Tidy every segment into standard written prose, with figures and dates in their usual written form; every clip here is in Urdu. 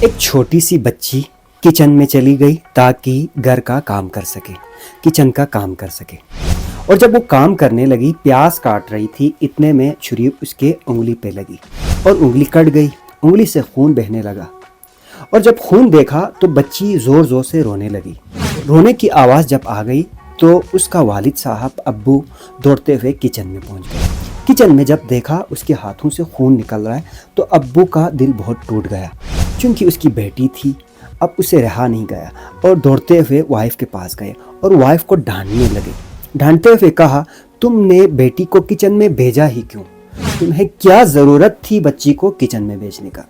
ایک چھوٹی سی بچی کچن میں چلی گئی تاکہ گھر کا کام کر سکے، کچن کا کام کر سکے، اور جب وہ کام کرنے لگی، پیاز کاٹ رہی تھی، اتنے میں چھری اس کے انگلی پہ لگی اور انگلی کٹ گئی، انگلی سے خون بہنے لگا، اور جب خون دیکھا تو بچی زور زور سے رونے لگی۔ رونے کی آواز جب آ گئی تو اس کا والد صاحب ابو دوڑتے ہوئے کچن میں پہنچ گئے۔ کچن میں جب دیکھا اس کے ہاتھوں سے خون نکل رہا ہے تو ابو کا دل بہت ٹوٹ گیا، چونکہ اس کی بیٹی تھی، اب اسے رہا نہیں گیا، اور دوڑتے ہوئے وائف کے پاس گئے اور وائف کو ڈانٹنے لگے۔ ڈانٹتے ہوئے کہا، تم نے بیٹی کو کچن میں بھیجا ہی کیوں؟ تمہیں کیا ضرورت تھی بچی کو کچن میں بھیجنے کا؟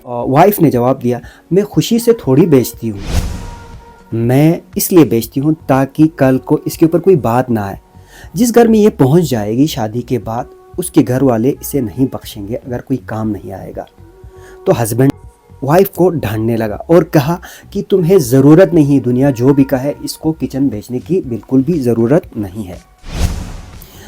وائف نے جواب دیا، میں خوشی سے تھوڑی بیچتی ہوں، میں اس لیے بیچتی ہوں تاکہ کل کو اس کے اوپر کوئی بات نہ آئے۔ جس گھر میں یہ پہنچ جائے گی شادی کے بعد، اس کے گھر والے اسے نہیں بخشیں گے اگر کوئی کام نہیں آئے گا۔ تو ہسبینڈ وائف کو ڈھانٹنے لگا اور کہا کہ تمہیں ضرورت نہیں، دنیا جو بھی کہے اس کو کچن بھیجنے کی بالکل بھی ضرورت نہیں ہے۔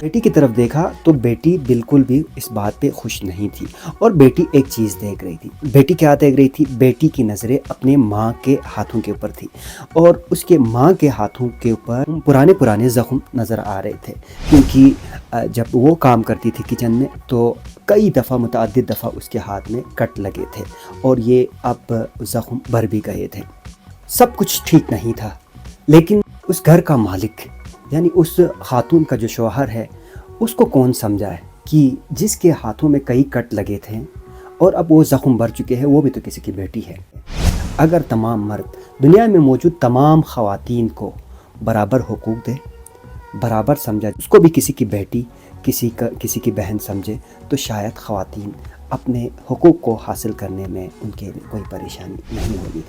بیٹی کی طرف دیکھا تو بیٹی بالکل بھی اس بات پہ خوش نہیں تھی، اور بیٹی ایک چیز دیکھ رہی تھی۔ بیٹی کیا دیکھ رہی تھی؟ بیٹی کی نظریں اپنے ماں کے ہاتھوں کے اوپر تھی، اور اس کے ماں کے ہاتھوں کے اوپر پرانے زخم نظر آ رہے تھے، کیونکہ جب وہ کام کرتی تھی کچن میں تو کئی دفعہ، متعدد دفعہ اس کے ہاتھ میں کٹ لگے تھے، اور یہ اب زخم بھر بھی گئے تھے۔ سب کچھ ٹھیک نہیں تھا، لیکن اس گھر کا مالک یعنی اس خاتون کا جو شوہر ہے، اس کو کون سمجھائے کہ جس کے ہاتھوں میں کئی کٹ لگے تھے اور اب وہ زخم بھر چکے ہیں، وہ بھی تو کسی کی بیٹی ہے۔ اگر تمام مرد دنیا میں موجود تمام خواتین کو برابر حقوق دے، برابر سمجھا، اس کو بھی کسی کی بیٹی، کسی کی بہن سمجھے، تو شاید خواتین اپنے حقوق کو حاصل کرنے میں ان کے لیے کوئی پریشانی نہیں ہوگی۔